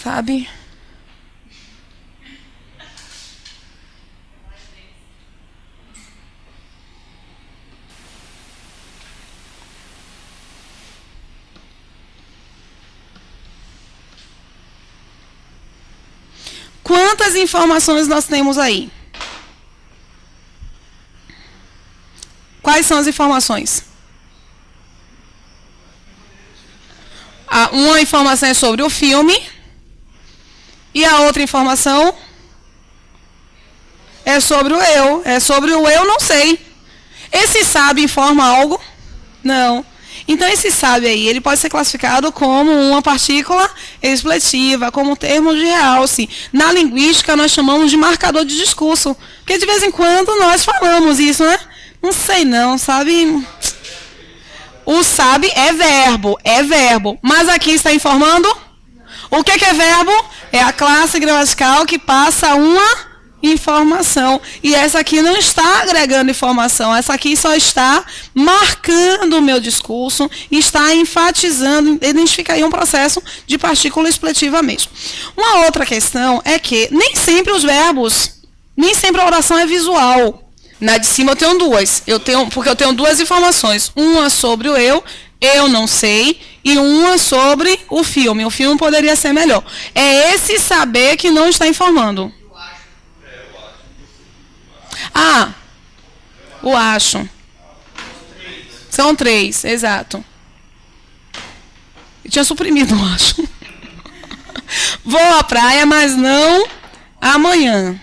sabe? Quantas informações nós temos aí? Quais são as informações? Uma informação é sobre o filme e a outra informação é sobre o eu. É sobre o eu não sei. Esse sabe informa algo? Não. Então, esse sabe aí, ele pode ser classificado como uma partícula expletiva, como um termo de realce. Na linguística, nós chamamos de marcador de discurso. Porque, de vez em quando, nós falamos isso, né? Não sei não, sabe? O sabe é verbo, é verbo. Mas aqui está informando? O que é verbo? É a classe gramatical que passa uma informação. E essa aqui não está agregando informação. Essa aqui só está marcando o meu discurso e está enfatizando, identifica aí um processo de partícula expletiva mesmo. Uma outra questão é que nem sempre os verbos, nem sempre a oração é visual. Na de cima eu tenho duas. Porque eu tenho duas informações. Uma sobre o eu não sei, e uma sobre o filme. O filme poderia ser melhor. É esse saber que não está informando. O acho. São três, exato. Eu tinha suprimido o acho. Vou à praia, mas não amanhã.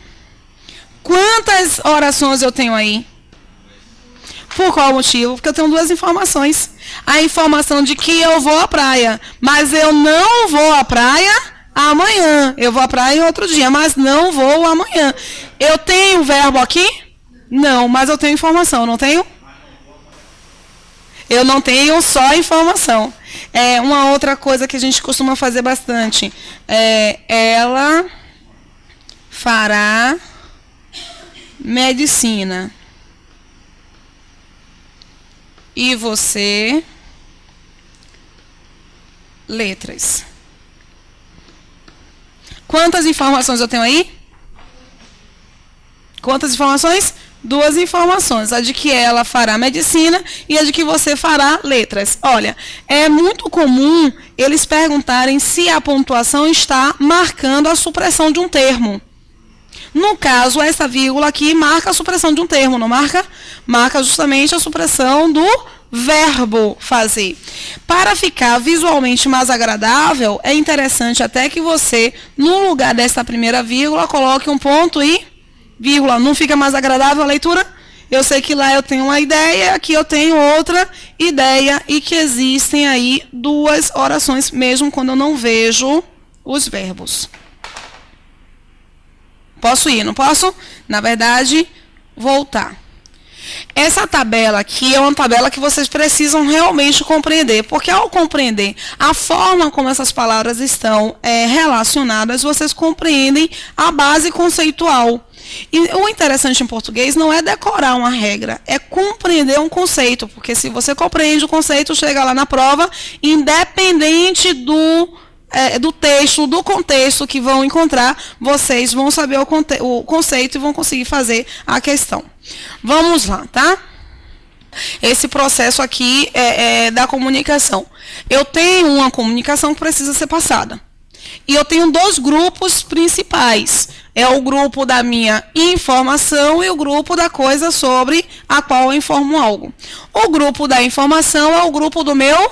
Quantas orações eu tenho aí? Por qual motivo? Porque eu tenho duas informações. A informação de que eu vou à praia, mas eu não vou à praia amanhã. Eu vou à praia em outro dia, mas não vou amanhã. Eu tenho verbo aqui? Não, mas eu tenho informação, não tenho? Eu não tenho só informação. Uma outra coisa que a gente costuma fazer bastante. Ela fará medicina. E você, letras. Quantas informações eu tenho aí? Quantas informações? Duas informações. A de que ela fará medicina e a de que você fará letras. Olha, é muito comum eles perguntarem se a pontuação está marcando a supressão de um termo. No caso, essa vírgula aqui marca a supressão de um termo, não marca? Marca justamente a supressão do verbo fazer. Para ficar visualmente mais agradável, é interessante até que você, no lugar dessa primeira vírgula, coloque um ponto e vírgula. Não fica mais agradável a leitura? Eu sei que lá eu tenho uma ideia, aqui eu tenho outra ideia, e que existem aí duas orações, mesmo quando eu não vejo os verbos. Posso ir, não posso? Na verdade, voltar. Essa tabela aqui é uma tabela que vocês precisam realmente compreender, porque ao compreender a forma como essas palavras estão relacionadas, vocês compreendem a base conceitual. E o interessante em português não é decorar uma regra, é compreender um conceito, porque se você compreende o conceito, chega lá na prova, independente do texto, do contexto que vão encontrar, vocês vão saber o conceito e vão conseguir fazer a questão. Vamos lá, tá? Esse processo aqui é da comunicação. Eu tenho uma comunicação que precisa ser passada. E eu tenho dois grupos principais. É o grupo da minha informação e o grupo da coisa sobre a qual eu informo algo. O grupo da informação é o grupo do meu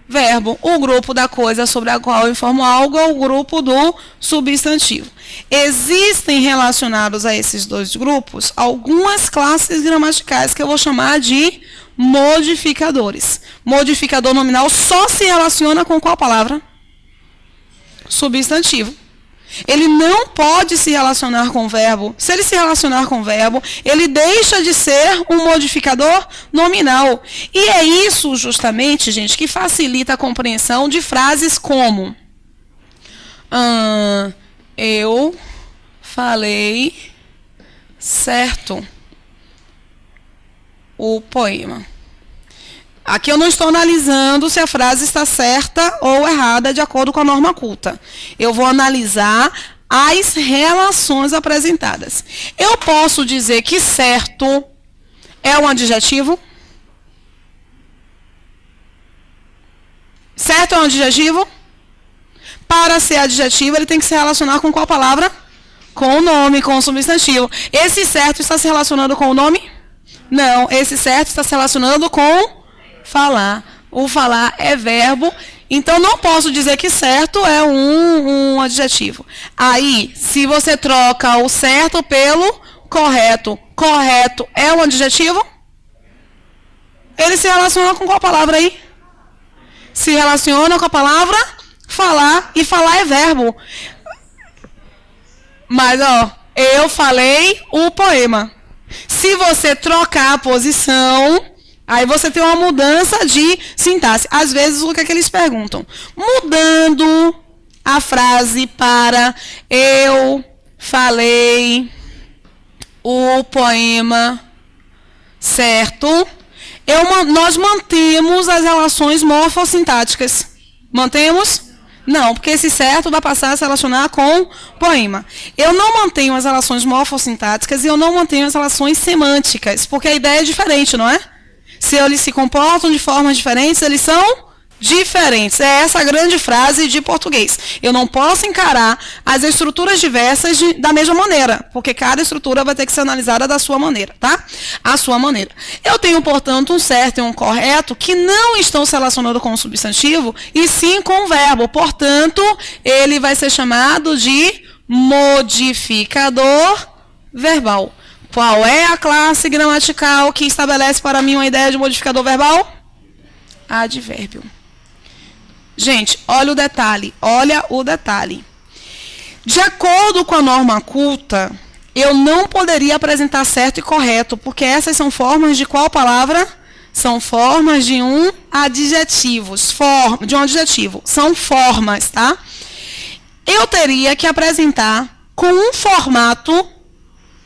verbo. O grupo da coisa sobre a qual eu informo algo é o grupo do substantivo. Existem relacionados a esses dois grupos algumas classes gramaticais que eu vou chamar de modificadores. Modificador nominal só se relaciona com qual palavra? Substantivo. Ele não pode se relacionar com o verbo. Se ele se relacionar com o verbo, ele deixa de ser um modificador nominal. E é isso, justamente, gente, que facilita a compreensão de frases como eu falei certo o poema. Aqui eu não estou analisando se a frase está certa ou errada de acordo com a norma culta. Eu vou analisar as relações apresentadas. Eu posso dizer que certo é um adjetivo? Certo é um adjetivo? Para ser adjetivo, ele tem que se relacionar com qual palavra? Com o nome, com o substantivo. Esse certo está se relacionando com o nome? Não, esse certo está se relacionando com falar. O falar é verbo, então não posso dizer que certo é um adjetivo. Aí, se você troca o certo pelo correto, correto é um adjetivo? Ele se relaciona com qual palavra aí? Se relaciona com a palavra falar, e falar é verbo. Mas, ó, eu falei o poema. Se você trocar a posição, aí você tem uma mudança de sintaxe. Às vezes, o que é que eles perguntam? Mudando a frase para eu falei o poema, certo? Nós mantemos as relações morfossintáticas. Mantemos? Não, porque esse certo vai passar a se relacionar com poema. Eu não mantenho as relações morfossintáticas e eu não mantenho as relações semânticas, porque a ideia é diferente, não é? Se eles se comportam de formas diferentes, eles são diferentes. É essa a grande frase de português. Eu não posso encarar as estruturas diversas da mesma maneira, porque cada estrutura vai ter que ser analisada da sua maneira, tá? A sua maneira. Eu tenho, portanto, um certo e um correto que não estão se relacionando com o substantivo, e sim com o verbo. Portanto, ele vai ser chamado de modificador verbal. Qual é a classe gramatical que estabelece para mim uma ideia de modificador verbal? Advérbio. Gente, olha o detalhe. De acordo com a norma culta, eu não poderia apresentar certo e correto, porque essas são formas de qual palavra? São formas de um adjetivo. São formas, tá? Eu teria que apresentar com um formato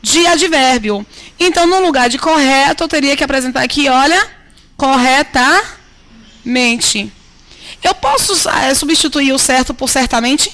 de advérbio. Então, no lugar de correto, eu teria que apresentar aqui, olha, corretamente. Eu posso substituir o certo por certamente?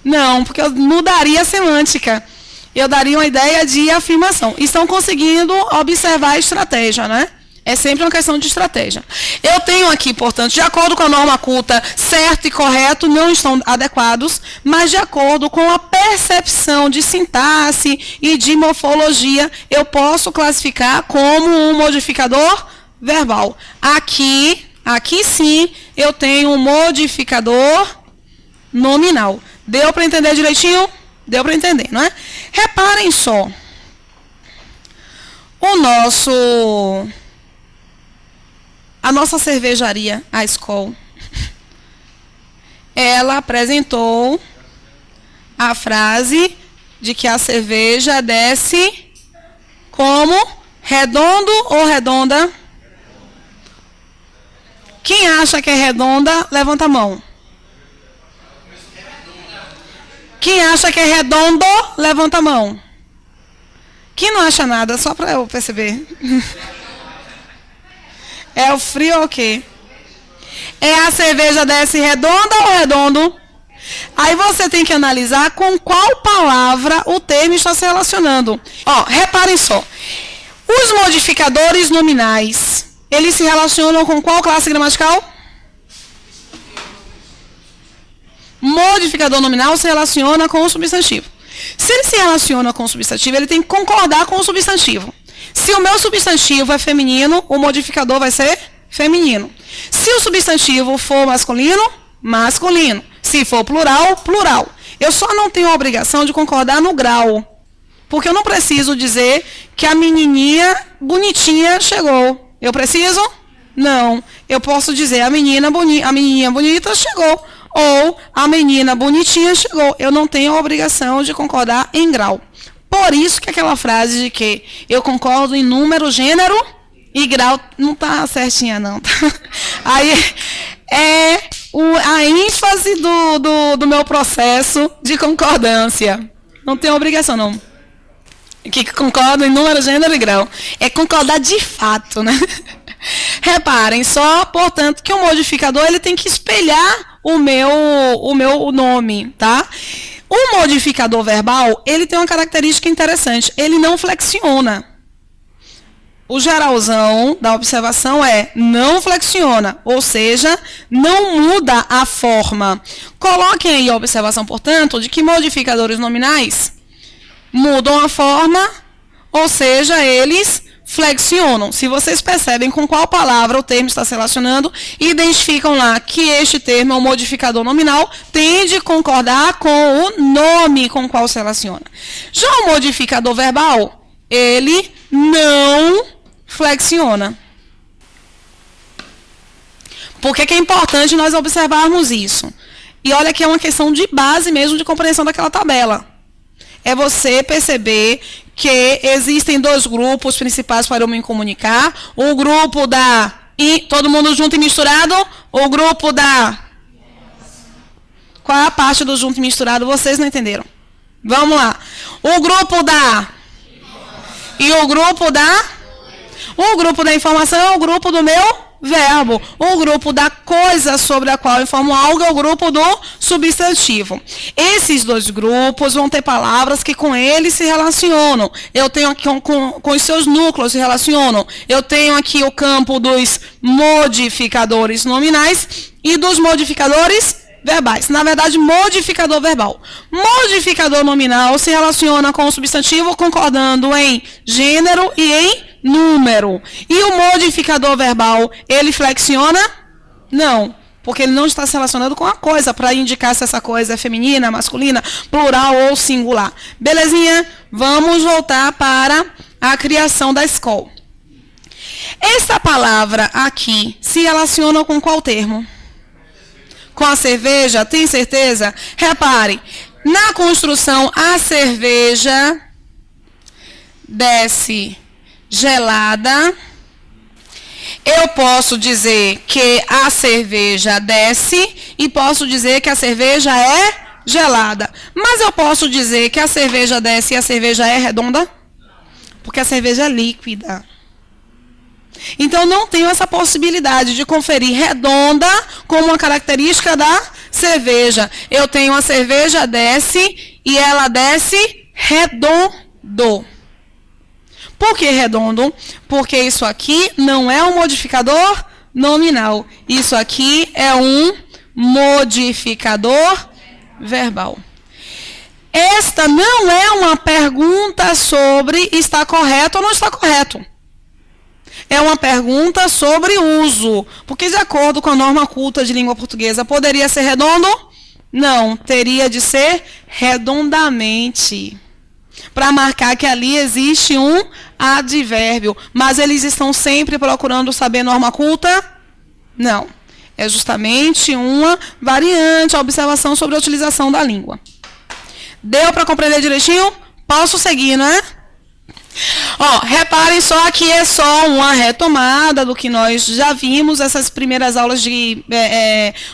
Não, porque eu mudaria a semântica. Eu daria uma ideia de afirmação. Estão conseguindo observar a estratégia, né? É sempre uma questão de estratégia. Eu tenho aqui, portanto, de acordo com a norma culta, certo e correto não estão adequados, mas de acordo com a percepção de sintaxe e de morfologia, eu posso classificar como um modificador verbal. Aqui sim, eu tenho um modificador nominal. Deu para entender direitinho? Deu para entender, não é? Reparem só. A nossa cervejaria, a Skol, ela apresentou a frase de que a cerveja desce como redondo ou redonda? Quem acha que é redonda, levanta a mão. Quem acha que é redondo, levanta a mão. Quem não acha nada, só para eu perceber. É o frio ou o quê? É a cerveja desce redonda ou redondo? Aí você tem que analisar com qual palavra o termo está se relacionando. Ó, reparem só. Os modificadores nominais, eles se relacionam com qual classe gramatical? Modificador nominal se relaciona com o substantivo. Se ele se relaciona com o substantivo, ele tem que concordar com o substantivo. Se o meu substantivo é feminino, o modificador vai ser feminino. Se o substantivo for masculino, masculino. Se for plural, plural. Eu só não tenho a obrigação de concordar no grau. Porque eu não preciso dizer que a menininha bonitinha chegou. Eu preciso? Não. Eu posso dizer a menininha bonita chegou. Ou a menina bonitinha chegou. Eu não tenho a obrigação de concordar em grau. Por isso que aquela frase de que eu concordo em número, gênero e grau não está certinha, não. Aí é a ênfase do meu processo de concordância. Não tenho obrigação, não. Que concordam em número, gênero e grau. É concordar de fato, né? Reparem só, portanto, que o modificador ele tem que espelhar o meu nome, tá? O modificador verbal, ele tem uma característica interessante. Ele não flexiona. O geralzão da observação é não flexiona, ou seja, não muda a forma. Coloquem aí a observação, portanto, de que modificadores nominais mudam a forma, ou seja, eles flexionam. Se vocês percebem com qual palavra o termo está se relacionando, identificam lá que este termo é um modificador nominal, tende a concordar com o nome com o qual se relaciona. Já o modificador verbal, ele não flexiona. Por que é importante nós observarmos isso? E olha que é uma questão de base mesmo de compreensão daquela tabela. É você perceber que existem dois grupos principais para eu me comunicar. O grupo da... todo mundo junto e misturado? O grupo da... Qual é a parte do junto e misturado? Vocês não entenderam. Vamos lá. O grupo da... E o grupo da... O grupo da informação é o grupo do meu verbo. O grupo da coisa sobre a qual eu informo algo é o grupo do substantivo. Esses dois grupos vão ter palavras que com eles se relacionam. Eu tenho aqui com os seus núcleos se relacionam. Eu tenho aqui o campo dos modificadores nominais e dos modificadores verbais. Na verdade, modificador verbal. Modificador nominal se relaciona com o substantivo concordando em gênero e em número. E o modificador verbal, ele flexiona? Não, porque ele não está se relacionando com a coisa para indicar se essa coisa é feminina, masculina, plural ou singular. Belezinha? Vamos voltar para a criação da escola. Esta palavra aqui se relaciona com qual termo? Com a cerveja, tem certeza? Repare, na construção, a cerveja desce gelada. Eu posso dizer que a cerveja desce e posso dizer que a cerveja é gelada. Mas eu posso dizer que a cerveja desce e a cerveja é redonda? Porque a cerveja é líquida. Então, não tenho essa possibilidade de conferir redonda como uma característica da cerveja. Eu tenho a cerveja desce e ela desce redondo. Por que redondo? Porque isso aqui não é um modificador nominal. Isso aqui é um modificador verbal. Esta não é uma pergunta sobre está correto ou não está correto. É uma pergunta sobre uso. Porque, de acordo com a norma culta de língua portuguesa, poderia ser redondo? Não, teria de ser redondamente. Para marcar que ali existe um advérbio. Mas eles estão sempre procurando saber norma culta? Não. É justamente uma variante, a observação sobre a utilização da língua. Deu para compreender direitinho? Posso seguir, né? Ó, reparem só que é só uma retomada do que nós já vimos. Essas primeiras aulas de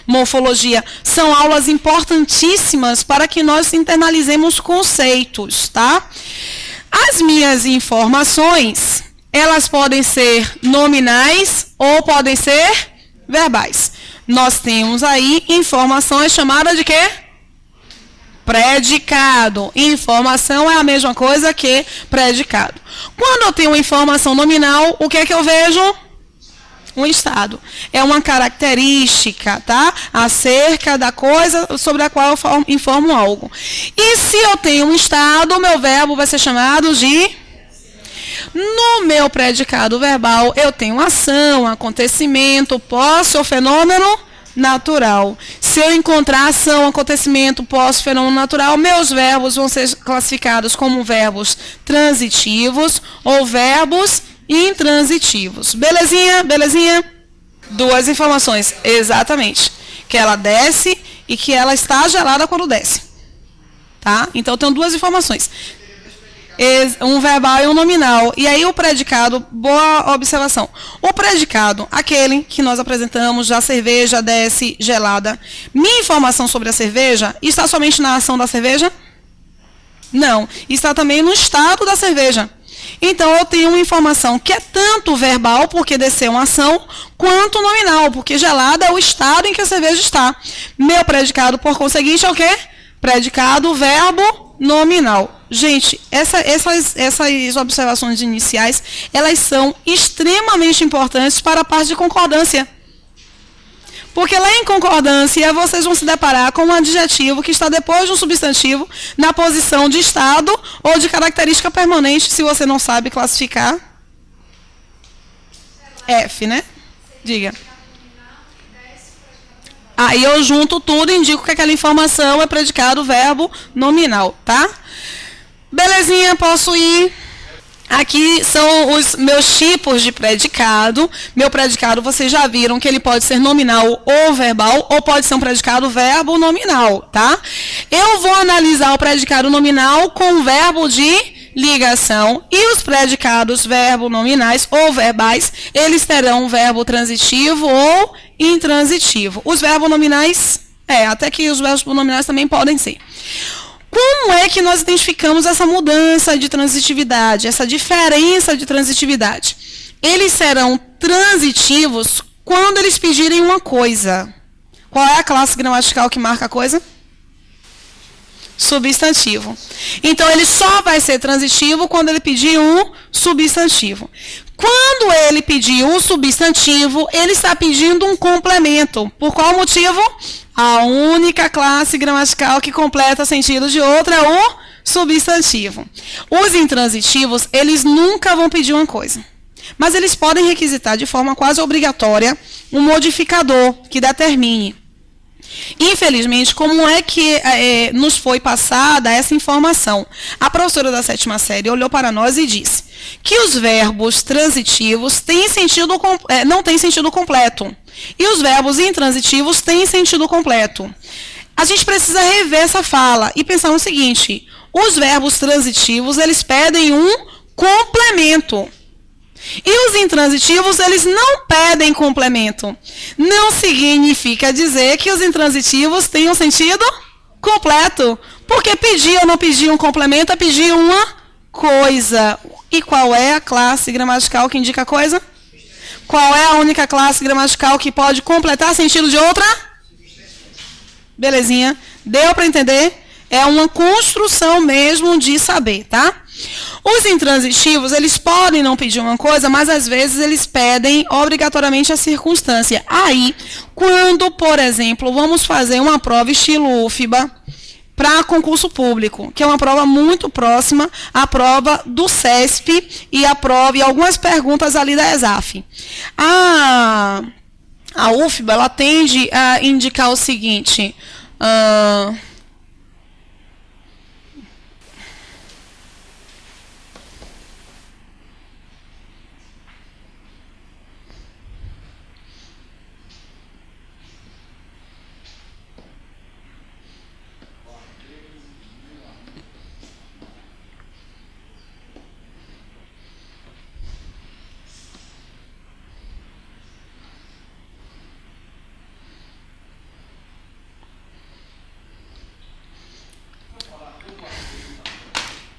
morfologia são aulas importantíssimas para que nós internalizemos conceitos, tá? As minhas informações, elas podem ser nominais ou podem ser verbais. Nós temos aí informações chamadas de quê? Predicado. Informação é a mesma coisa que predicado. Quando eu tenho uma informação nominal, o que é que eu vejo? Um estado. É uma característica, tá? Acerca da coisa sobre a qual eu informo algo. E se eu tenho um estado, o meu verbo vai ser chamado de... No meu predicado verbal, eu tenho ação, acontecimento, posse ou fenômeno natural. Se eu encontrar ação, acontecimento, posse, fenômeno natural, meus verbos vão ser classificados como verbos transitivos ou verbos intransitivos. Belezinha? Belezinha? Duas informações. Exatamente. Que ela desce e que ela está gelada quando desce. Tá? Então, eu tenho duas informações. Um verbal e um nominal. E aí o predicado, boa observação. O predicado, aquele que nós apresentamos, já cerveja desce gelada. Minha informação sobre a cerveja está somente na ação da cerveja? Não, está também no estado da cerveja. Então, eu tenho uma informação que é tanto verbal, porque desceu uma ação, quanto nominal, porque gelada é o estado em que a cerveja está. Meu predicado, por conseguinte, é o quê? Predicado, verbo, nominal. Gente, essas observações iniciais, elas são extremamente importantes para a parte de concordância. Porque lá em concordância, vocês vão se deparar com um adjetivo que está depois de um substantivo na posição de estado ou de característica permanente, se você não sabe classificar. F, né? Diga. Aí eu junto tudo e indico que aquela informação é predicado, verbo, nominal, tá? Belezinha, posso ir? Aqui são os meus tipos de predicado. Meu predicado, vocês já viram que ele pode ser nominal ou verbal, ou pode ser um predicado verbo nominal, tá? Eu vou analisar o predicado nominal com o verbo de ligação, e os predicados verbo nominais ou verbais, eles terão verbo transitivo ou intransitivo. Os verbos nominais, até que os verbos nominais também podem ser. Como é que nós identificamos essa mudança de transitividade, essa diferença de transitividade? Eles serão transitivos quando eles pedirem uma coisa. Qual é a classe gramatical que marca a coisa? Substantivo. Então, ele só vai ser transitivo quando ele pedir um substantivo. Quando ele pedir um substantivo, ele está pedindo um complemento. Por qual motivo? A única classe gramatical que completa sentido de outra é o substantivo. Os intransitivos, eles nunca vão pedir uma coisa. Mas eles podem requisitar de forma quase obrigatória um modificador que determine. Infelizmente, como é que nos foi passada essa informação? A professora da 7ª série olhou para nós e disse que os verbos transitivos não têm sentido completo. E os verbos intransitivos têm sentido completo. A gente precisa rever essa fala e pensar no seguinte: os verbos transitivos, eles pedem um complemento. E os intransitivos, eles não pedem complemento. Não significa dizer que os intransitivos tenham sentido completo. Porque pedir ou não pedir um complemento é pedir uma coisa. E qual é a classe gramatical que indica a coisa? Qual é a única classe gramatical que pode completar sentido de outra? Belezinha? Deu para entender? É uma construção mesmo de saber, tá? Os intransitivos, eles podem não pedir uma coisa, mas às vezes eles pedem obrigatoriamente a circunstância. Aí, quando, por exemplo, vamos fazer uma prova estilo UFBA para concurso público, que é uma prova muito próxima à prova do CESP e algumas perguntas ali da ESAF. A UFBA, ela tende a indicar o seguinte...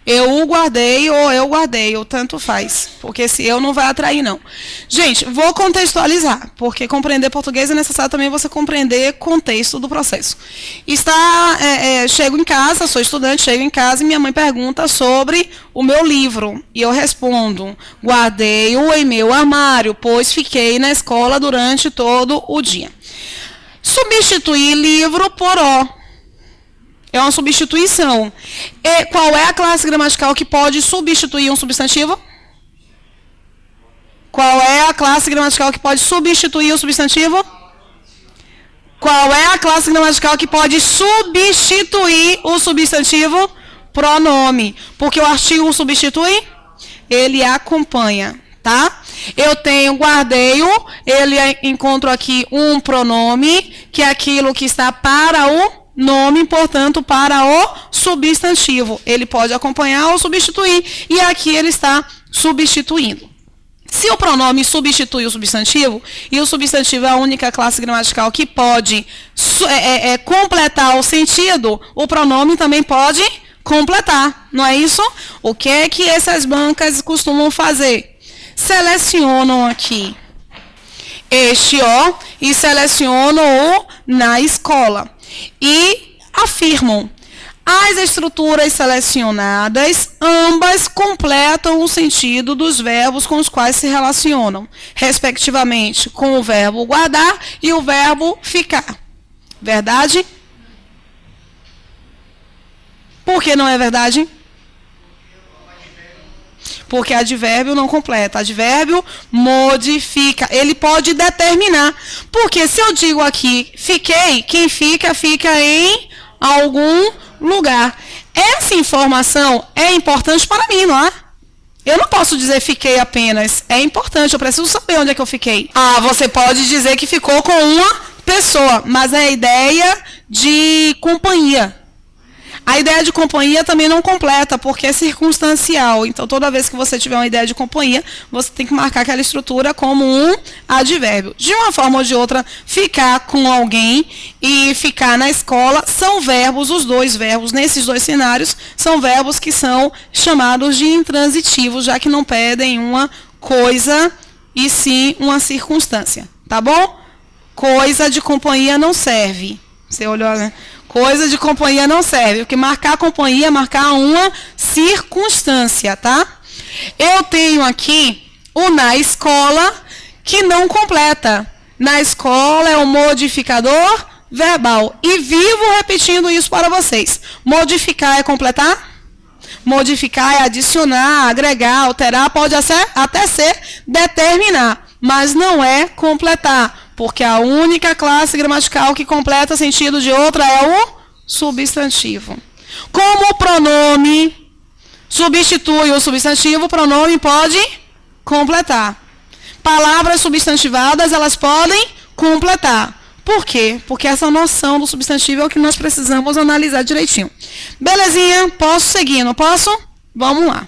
Eu guardei ou eu guardei, ou tanto faz. Porque esse eu não vai atrair, não. Gente, vou contextualizar, porque compreender português é necessário também você compreender o contexto do processo. Chego em casa, sou estudante, chego em casa e minha mãe pergunta sobre o meu livro. E eu respondo: guardei-o em meu armário, pois fiquei na escola durante todo o dia. Substituir livro por o. É uma substituição. E qual é a classe gramatical que pode substituir um substantivo? Qual é a classe gramatical que pode substituir o substantivo? Qual é a classe gramatical que pode substituir o substantivo? Pronome. Porque o artigo substitui, ele acompanha, tá? Eu tenho guardei-o, ele encontro aqui um pronome, que é aquilo que está para o nome, portanto, para o substantivo. Ele pode acompanhar ou substituir. E aqui ele está substituindo. Se o pronome substitui o substantivo, e o substantivo é a única classe gramatical que pode completar o sentido, o pronome também pode completar, não é isso? O que é que essas bancas costumam fazer? Selecionam aqui este O e selecionam o na escola. E afirmam: as estruturas selecionadas, ambas completam o sentido dos verbos com os quais se relacionam, respectivamente com o verbo guardar e o verbo ficar. Verdade? Por que não é verdade? Porque advérbio não completa. Advérbio modifica. Ele pode determinar. Porque se eu digo aqui, fiquei, quem fica, fica em algum lugar. Essa informação é importante para mim, não é? Eu não posso dizer fiquei apenas. É importante, eu preciso saber onde é que eu fiquei. Ah, você pode dizer que ficou com uma pessoa, mas é a ideia de companhia. A ideia de companhia também não completa, porque é circunstancial. Então, toda vez que você tiver uma ideia de companhia, você tem que marcar aquela estrutura como um advérbio. De uma forma ou de outra, ficar com alguém e ficar na escola são verbos, os dois verbos, nesses dois cenários, são verbos que são chamados de intransitivos, já que não pedem uma coisa e sim uma circunstância. Tá bom? Coisa de companhia não serve. Você olhou, né? Coisa de companhia não serve. Porque marcar companhia é marcar uma circunstância, tá? Eu tenho aqui o na escola que não completa. Na escola é o modificador verbal. E vivo repetindo isso para vocês. Modificar é completar? Modificar é adicionar, agregar, alterar, pode até ser determinar, mas não é completar. Porque a única classe gramatical que completa sentido de outra é o substantivo. Como o pronome substitui o substantivo, o pronome pode completar. Palavras substantivadas, elas podem completar. Por quê? Porque essa noção do substantivo é o que nós precisamos analisar direitinho. Belezinha? Posso seguir, não posso? Vamos lá.